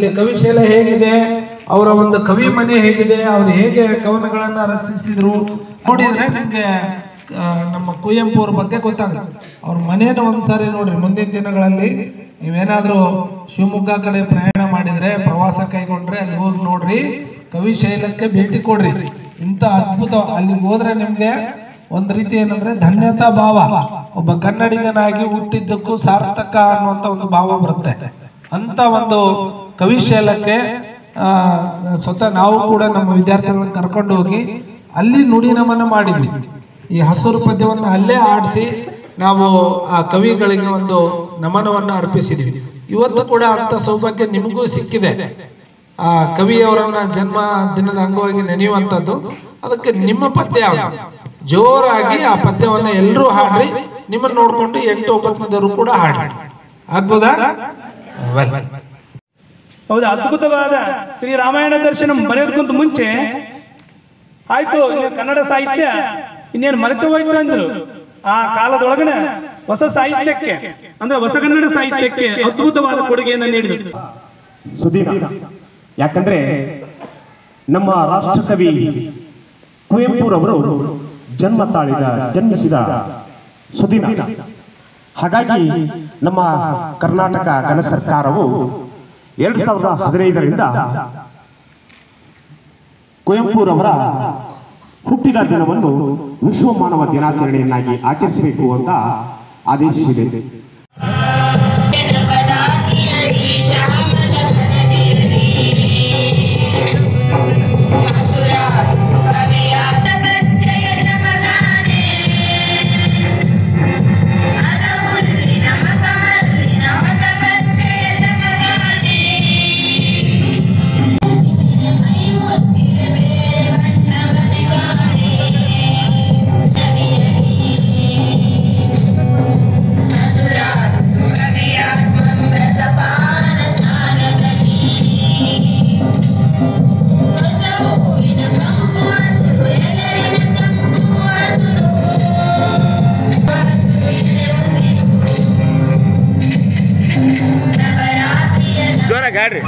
ಅಲ್ಲಿ ಕವಿಶೈಲ ಹೇಗಿದೆ, ಅವರ ಒಂದು ಕವಿ ಮನೆ ಹೇಗಿದೆ, ಅವರು ಹೇಗೆ ಕವನಗಳನ್ನ ರಚಿಸಿದ್ರು ನೋಡಿದ್ರೆ ನಿಮ್ಗೆ ನಮ್ಮ ಕುವೆಂಪು ಅವ್ರ ಬಗ್ಗೆ ಗೊತ್ತಾಗುತ್ತೆ. ಅವ್ರ ಮನೇನ ಒಂದ್ಸಾರಿ ನೋಡ್ರಿ. ಮುಂದಿನ ದಿನಗಳಲ್ಲಿ ನೀವೇನಾದ್ರೂ ಶಿವಮೊಗ್ಗ ಕಡೆ ಪ್ರಯಾಣ ಮಾಡಿದ್ರೆ, ಪ್ರವಾಸ ಕೈಗೊಂಡ್ರೆ ಅಲ್ಲಿ ಹೋಗಿ ನೋಡ್ರಿ, ಕವಿಶೈಲಕ್ಕೆ ಭೇಟಿ ಕೊಡ್ರಿ. ಇಂಥ ಅದ್ಭುತ, ಅಲ್ಲಿಗೆ ಹೋದ್ರೆ ನಿಮ್ಗೆ ಒಂದ್ ರೀತಿ ಏನಂದ್ರೆ ಧನ್ಯತಾ ಭಾವ, ಒಬ್ಬ ಕನ್ನಡಿಗನಾಗಿ ಹುಟ್ಟಿದ್ದಕ್ಕೂ ಸಾರ್ಥಕ ಅನ್ನುವಂತ ಒಂದು ಭಾವ ಬರುತ್ತೆ. ಅಂತ ಒಂದು ಕವಿಶೈಲಕ್ಕೆ ಸ್ವತಃ ನಾವು ಕೂಡ ನಮ್ಮ ವಿದ್ಯಾರ್ಥಿಗಳನ್ನ ಕರ್ಕೊಂಡು ಹೋಗಿ ಅಲ್ಲಿ ನುಡಿ ನಮನ ಮಾಡಿದ್ವಿ. ಈ ಹಸುರು ಪದ್ಯವನ್ನು ಅಲ್ಲೇ ಆಡಿಸಿ ನಾವು ಆ ಕವಿಗಳಿಗೆ ಒಂದು ನಮನವನ್ನ ಅರ್ಪಿಸಿದ್ವಿ. ಇವತ್ತು ಕೂಡ ಅಂತ ಸೌಭಾಗ್ಯ ನಿಮಗೂ ಸಿಕ್ಕಿದೆ. ಆ ಕವಿಯವರನ್ನ ಜನ್ಮ ದಿನದ ಅಂಗವಾಗಿ ನೆನೆಯುವಂಥದ್ದು. ಅದಕ್ಕೆ ನಿಮ್ಮ ಪದ್ಯ ಜೋರಾಗಿ ಆ ಪದ್ಯವನ್ನ ಎಲ್ಲರೂ ಹಾಡ್ರಿ. ನಿಮ್ಮನ್ನು ನೋಡ್ಕೊಂಡು 8-9 ಕೂಡ ಹಾಡ್ರಿ. ಆಗ್ಬೋದಾ? ಹೌದಾ? ಅದ್ಭುತವಾದ ಶ್ರೀ ರಾಮಾಯಣ ದರ್ಶನ ಬರೆಯೋದಕ್ಕಿಂತ ಮುಂಚೆ ಆಯ್ತು ಕನ್ನಡ ಸಾಹಿತ್ಯ ಇನ್ನೇನು ಮರೆತು ಹೋಯ್ತು ಅಂದ್ರು. ಆ ಕಾಲದೊಳಗನೆ ಹೊಸ ಸಾಹಿತ್ಯಕ್ಕೆ ಅಂದ್ರೆ ಹೊಸ ಕನ್ನಡ ಸಾಹಿತ್ಯಕ್ಕೆ ಅದ್ಭುತವಾದ ಕೊಡುಗೆಯನ್ನು ನೀಡಿದರು ಸುದೀನ. ಯಾಕಂದ್ರೆ ನಮ್ಮ ರಾಷ್ಟ್ರಕವಿ ಕುವೆಂಪುರವರು ಜನ್ಮಿಸಿದ ಸುದೀನ. ಹಾಗಾಗಿ ನಮ್ಮ ಕರ್ನಾಟಕ ಘನ ಸರ್ಕಾರವು 2015ರಿಂದ ಕುವೆಂಪುರವರ ಹುಟ್ಟಿದ ದಿನವನ್ನು ವಿಶ್ವ ಮಾನವ ದಿನಾಚರಣೆಯನ್ನಾಗಿ ಆಚರಿಸಬೇಕು ಅಂತ ಆದೇಶಿಸಿದೆ. ಗಾಡ್ರಿ